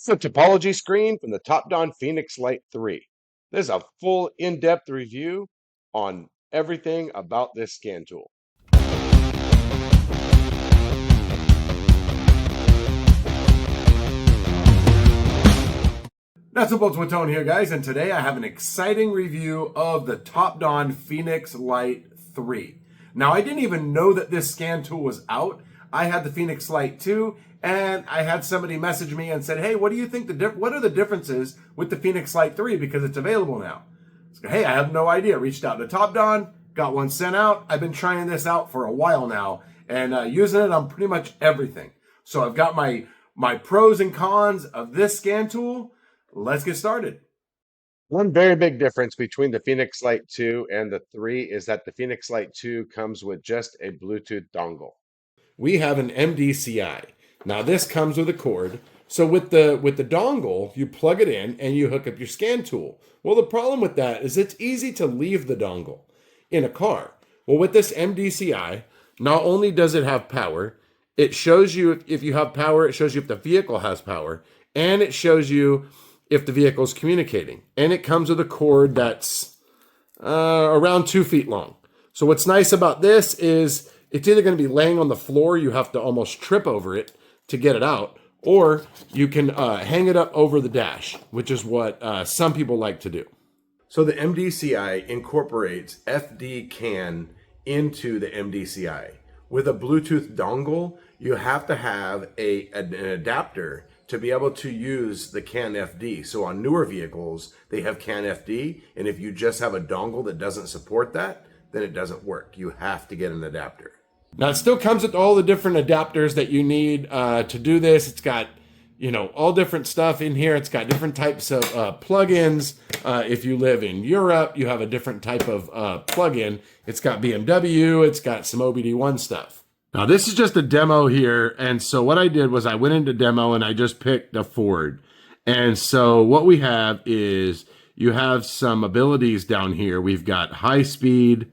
It's the topology screen from the top-down Phoenix Lite 3. This is a full in-depth review on everything about this scan tool. Nuts and bolts with Tone here, guys, and today I have an exciting review of the Topdon Phoenix Lite 3. Now, I didn't even know that this scan tool was out. I had the Phoenix Lite 2, and I had somebody message me and said, hey, what do you think, what are the differences with the Phoenix Lite 3 because it's available now? So, hey, I have no idea. Reached out to Topdon, got one sent out. I've been trying this out for a while now, and using it on pretty much everything. So I've got my pros and cons of this scan tool. Let's get started. One very big difference between the Phoenix Lite 2 and the 3 is that the Phoenix Lite 2 comes with just a Bluetooth dongle. We have an MDCI. Now this comes with a cord. So with the dongle, you plug it in and you hook up your scan tool. Well, the problem with that is it's easy to leave the dongle in a car. Well, with this MDCI, not only does it have power, it shows you if you have power, it shows you if the vehicle has power, and it shows you if the vehicle is communicating. And it comes with a cord that's around 2 feet long. So what's nice about this is it's either going to be laying on the floor, you have to almost trip over it to get it out, or you can hang it up over the dash, which is what some people like to do. So the MDCI incorporates FD CAN into the MDCI. With a Bluetooth dongle, you have to have an adapter to be able to use the CAN FD. So on newer vehicles, they have CAN FD, and if you just have a dongle that doesn't support that, then it doesn't work. You have to get an adapter. Now it still comes with all the different adapters that you need to do this. It's got, all different stuff in here. It's got different types of plugins. If you live in Europe, you have a different type of plugin. It's got BMW, it's got some OBD1 stuff. Now this is just a demo here, and so what I did was I went into demo and I just picked a Ford. And so what we have is you have some abilities down here. We've got high speed.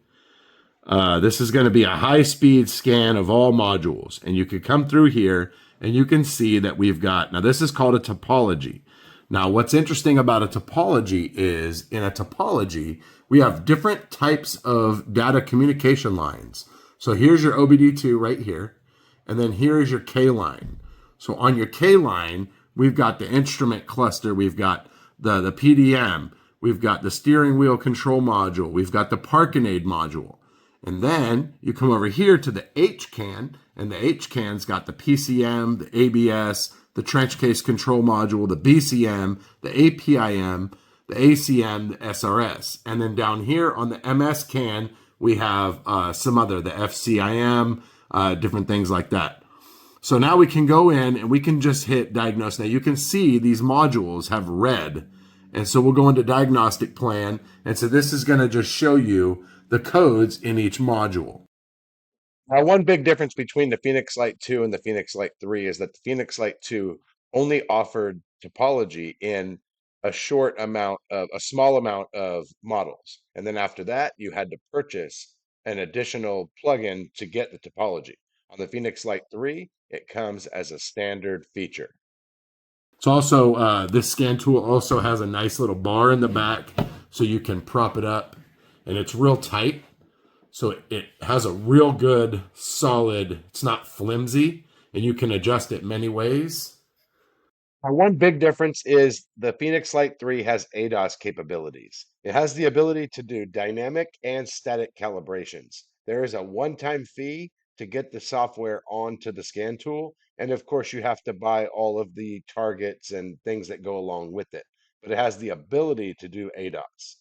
This is going to be a high speed scan of all modules, and you could come through here and you can see that we've got, now this is called a topology. Now what's interesting about a topology is in a topology, we have different types of data communication lines. So here's your OBD2 right here, and then here is your K line. So on your K line, we've got the instrument cluster, we've got the PDM, we've got the steering wheel control module, we've got the parking aid module. And then you come over here to the HCAN, and the HCAN's got the PCM, the ABS, the trench case control module, the BCM, the APIM, the ACM, the SRS. And then down here on the MS CAN, we have some other, the FCIM, different things like that. So now we can go in and we can just hit diagnose. Now you can see these modules have red. And so we'll go into diagnostic plan. And so this is going to just show you the codes in each module. Now, one big difference between the Phoenix Lite 2 and the Phoenix Lite 3 is that the Phoenix Lite 2 only offered topology in a small amount of models. And then after that, you had to purchase an additional plugin to get the topology. On the Phoenix Lite 3, it comes as a standard feature. It's also, this scan tool also has a nice little bar in the back so you can prop it up, and it's real tight. So it has a real good, solid, it's not flimsy, and you can adjust it many ways. One big difference is the Phoenix Lite 3 has ADAS capabilities. It has the ability to do dynamic and static calibrations. There is a one-time fee to get the software onto the scan tool, and of course you have to buy all of the targets and things that go along with it. But it has the ability to do ADAS.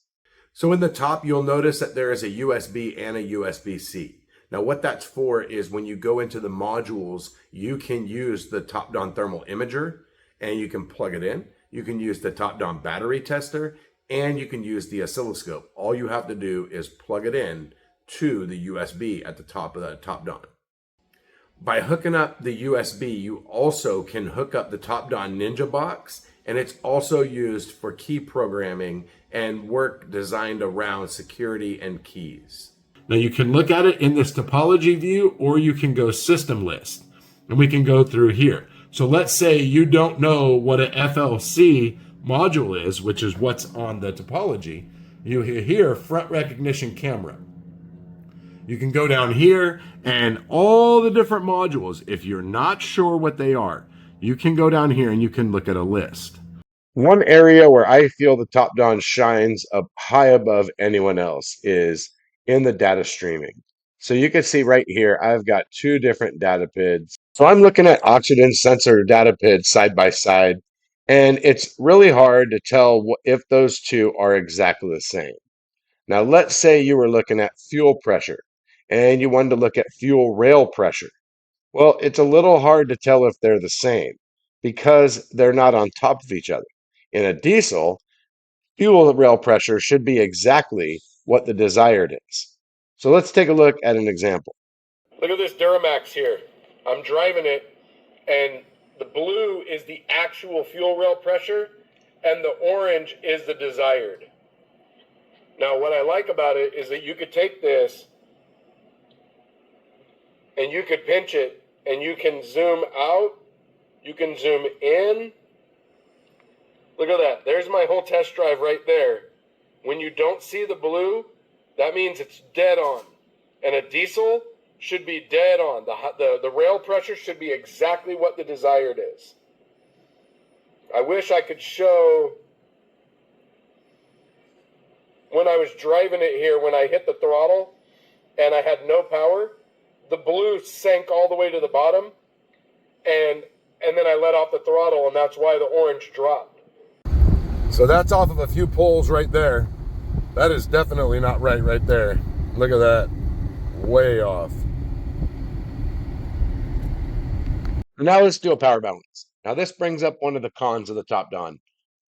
So in the top, you'll notice that there is a USB and a USB-C. Now what that's for is when you go into the modules, you can use the top-down thermal imager, and you can plug it in. You can use the top-down battery tester, and you can use the oscilloscope. All you have to do is plug it in to the USB at the top of the top-down. By hooking up the USB, you also can hook up the top-down Ninja box, and it's also used for key programming and work designed around security and keys. Now you can look at it in this topology view, or you can go system list, and we can go through here. So let's say you don't know what an FLC module is, which is what's on the topology. You hear front recognition camera. You can go down here and all the different modules. If you're not sure what they are, you can go down here and you can look at a list. One area where I feel the top down shines up high above anyone else is in the data streaming. So you can see right here, I've got two different data PIDs. So I'm looking at oxygen sensor data PIDs side by side, and it's really hard to tell if those two are exactly the same. Now, let's say you were looking at fuel pressure and you wanted to look at fuel rail pressure. Well, it's a little hard to tell if they're the same because they're not on top of each other. In a diesel, fuel rail pressure should be exactly what the desired is. So let's take a look at an example. Look at this Duramax here. I'm driving it, and the blue is the actual fuel rail pressure, and the orange is the desired. Now, what I like about it is that you could take this and you could pinch it, and you can zoom out, you can zoom in. Look at that. There's my whole test drive right there. When you don't see the blue, that means it's dead on. And a diesel should be dead on. The rail pressure should be exactly what the desired is. I wish I could show when I was driving it here, when I hit the throttle and I had no power, the blue sank all the way to the bottom, and then I let off the throttle, and that's why the orange dropped. So that's off of a few poles right there. That is definitely not right there. Look at that. Way off. Now let's do a power balance. Now this brings up one of the cons of the top down.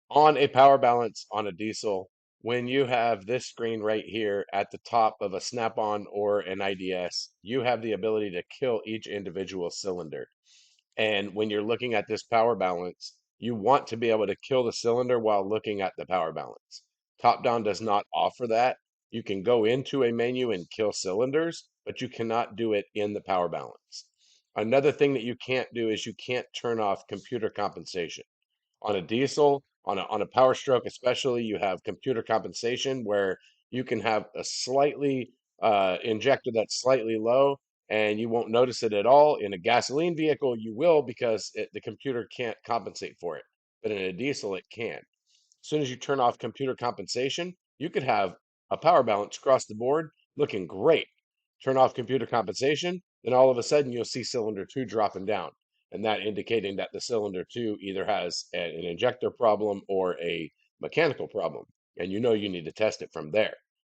On a power balance on a diesel, when you have this screen right here at the top of a snap-on or an IDS, you have the ability to kill each individual cylinder. And when you're looking at this power balance, you want to be able to kill the cylinder while looking at the power balance. Top down does not offer that. You can go into a menu and kill cylinders, but you cannot do it in the power balance. Another thing that you can't do is you can't turn off computer compensation. On a diesel, on a power stroke especially, you have computer compensation where you can have a slightly injector that's slightly low and you won't notice it at all. In a gasoline vehicle, you will because the computer can't compensate for it. But in a diesel, it can. As soon as you turn off computer compensation, you could have a power balance across the board looking great. Turn off computer compensation, then all of a sudden you'll see cylinder two dropping down. And that indicating that the cylinder two either has an injector problem or a mechanical problem. And you know you need to test it from there.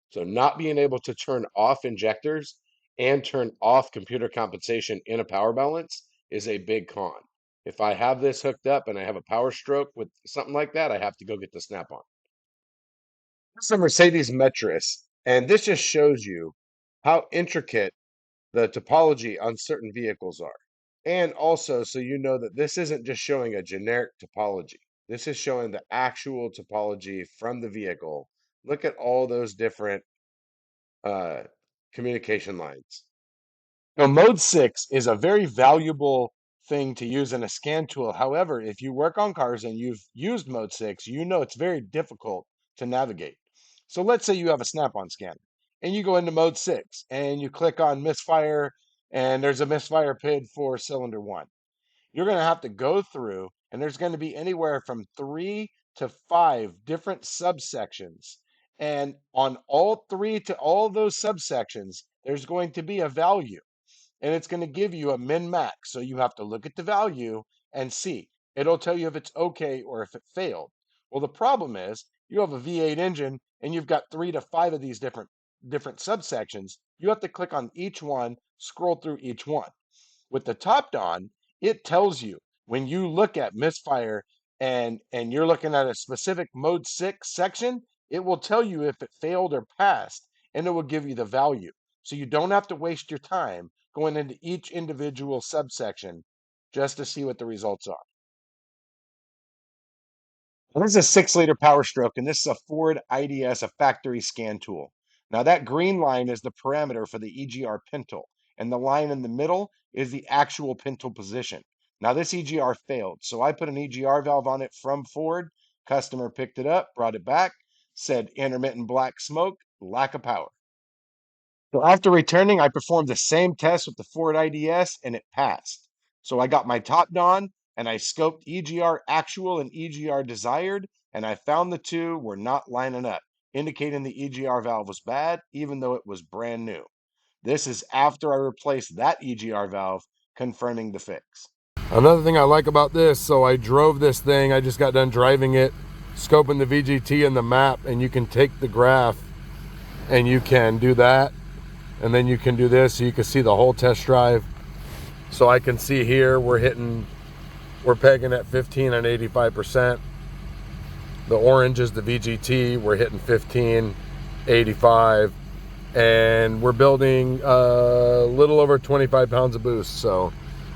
So not being able to turn off injectors and turn off computer compensation in a power balance is a big con. If I have this hooked up and I have a power stroke with something like that, I have to go get the snap-on. This is a Mercedes Metris, and this just shows you how intricate the topology on certain vehicles are. And also, so you know that this isn't just showing a generic topology. This is showing the actual topology from the vehicle. Look at all those different uh, communication lines. Now, Mode 6 is a very valuable thing to use in a scan tool. However, if you work on cars and you've used Mode 6, you know it's very difficult to navigate. So let's say you have a snap-on scanner and you go into Mode 6 and you click on misfire and there's a misfire PID for cylinder 1. You're going to have to go through and there's going to be anywhere from 3 to 5 different subsections. And on all three to all those subsections, there's going to be a value and it's going to give you a min max. So you have to look at the value and see. It'll tell you if it's okay or if it failed. Well, the problem is you have a V8 engine and you've got 3 to 5 of these different subsections. You have to click on each one, scroll through each one. With the top down, it tells you when you look at misfire and you're looking at a specific mode 6 section, it will tell you if it failed or passed and it will give you the value. So you don't have to waste your time going into each individual subsection just to see what the results are. Well, this is a 6-liter Power Stroke, and this is a Ford IDS, a factory scan tool. Now, that green line is the parameter for the EGR pintle, and the line in the middle is the actual pintle position. Now this EGR failed, so I put an EGR valve on it from Ford. Customer picked it up, brought it back, said intermittent black smoke, lack of power. So after returning, I performed the same test with the Ford IDS and it passed. So I got my top Don and I scoped EGR actual and EGR desired, and I found the two were not lining up, indicating the EGR valve was bad, even though it was brand new. This is after I replaced that EGR valve, confirming the fix. Another thing I like about this, so I drove this thing, I just got done driving it, scoping the VGT and the map, and you can take the graph and you can do that, and then you can do this so you can see the whole test drive. So I can see here we're pegging at 15 and 85%. The orange is the VGT, we're hitting 15, 85, and we're building a little over 25 pounds of boost. So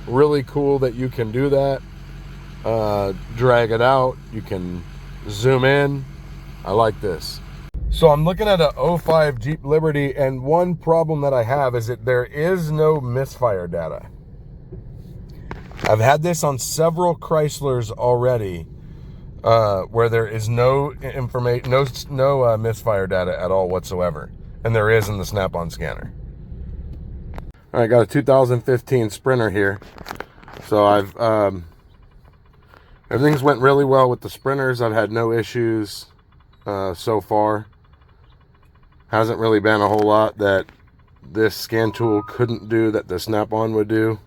really cool that you can do that. Drag it out, you can zoom in. I like this. So I'm looking at a 05 Jeep Liberty, and one problem that I have is that there is no misfire data. I've had this on several Chryslers already, where there is no information, no misfire data at all whatsoever, and there is in the Snap-on scanner. All right, got a 2015 Sprinter here. So everything's went really well with the Sprinters. I've had no issues so far. Hasn't really been a whole lot that this scan tool couldn't do that the Snap-on would do,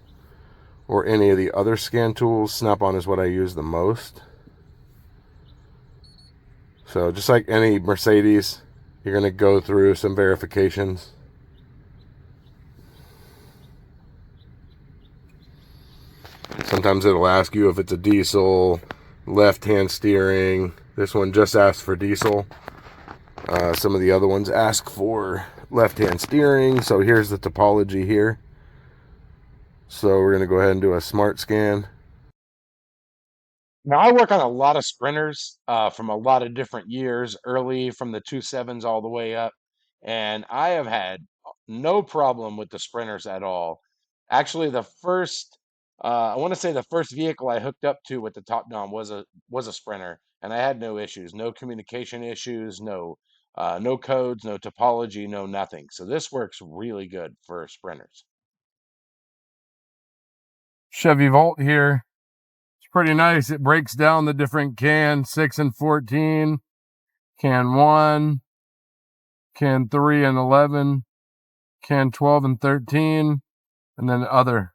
or any of the other scan tools. Snap-on is what I use the most. So just like any Mercedes, you're going to go through some verifications. Sometimes it'll ask you if it's a diesel, left-hand steering. This one just asks for diesel. Some of the other ones ask for left-hand steering. So here's the topology here. So we're going to go ahead and do a smart scan. Now I work on a lot of sprinters from a lot of different years, early from the 2.7s all the way up, and I have had no problem with the sprinters at all. Actually, I want to say the first vehicle I hooked up to with the top down was a sprinter, and I had no issues, no communication issues, no codes, no topology, no nothing. So this works really good for sprinters. Chevy Volt here. It's pretty nice. It breaks down the different can 6 and 14, can 1, can 3 and 11, can 12 and 13, and then other.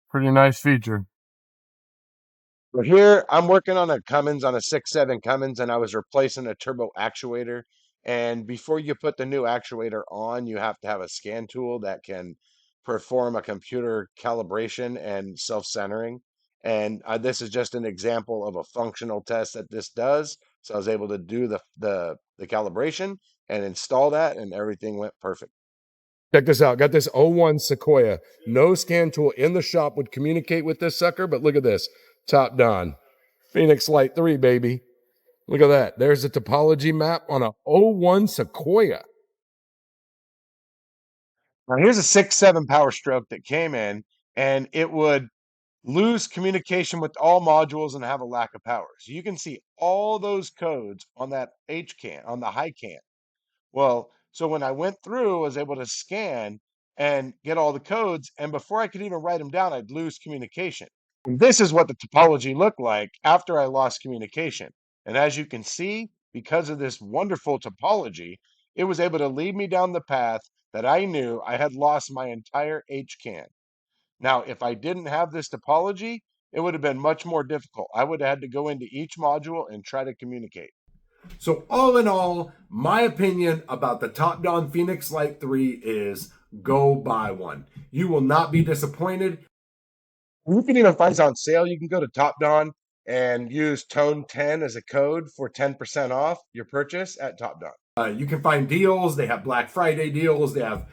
Pretty nice feature. But here I'm working on a Cummins, on a 6.7 Cummins, and I was replacing a turbo actuator. And before you put the new actuator on, you have to have a scan tool that can perform a computer calibration and self-centering. And this is just an example of a functional test that this does. So I was able to do the calibration and install that, and everything went perfect. Check this out. Got this '01 Sequoia. No scan tool in the shop would communicate with this sucker, but look at this. Top Don. Phoenix Lite 3, baby. Look at that. There's a topology map on a '01 Sequoia. Now here's a 6.7 Power Stroke that came in, and it would lose communication with all modules and have a lack of power. So you can see all those codes on that H can, on the high can. Well, so when I went through, I was able to scan and get all the codes, and before I could even write them down, I'd lose communication. And this is what the topology looked like after I lost communication. And as you can see, because of this wonderful topology, it was able to lead me down the path that I knew I had lost my entire H can. Now, if I didn't have this topology, it would have been much more difficult. I would have had to go into each module and try to communicate. So all in all, my opinion about the Top Don Phoenix Lite 3 is go buy one. You will not be disappointed. You can even find it on sale. You can go to Top Don and use Tone 10 as a code for 10% off your purchase at Top Don. You can find deals. They have Black Friday deals. They have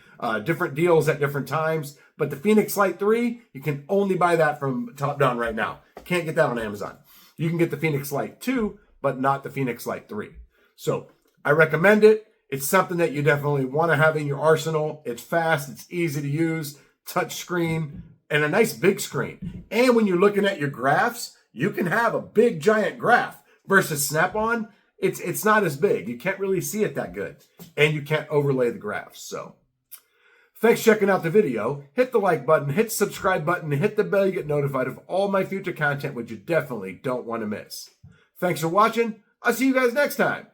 different deals at different times. But the Phoenix Lite 3, you can only buy that from Top Don right now. Can't get that on Amazon. You can get the Phoenix Lite 2, but not the Phoenix Lite 3. So I recommend it. It's something that you definitely want to have in your arsenal. It's fast. It's easy to use. Touch screen. and a nice big screen. And when you're looking at your graphs, you can have a big giant graph versus Snap-on. It's not as big. You can't really see it that good. And you can't overlay the graphs. So thanks for checking out the video. Hit the like button, hit the subscribe button, and hit the bell to get notified of all my future content, which you definitely don't want to miss. Thanks for watching. I'll see you guys next time.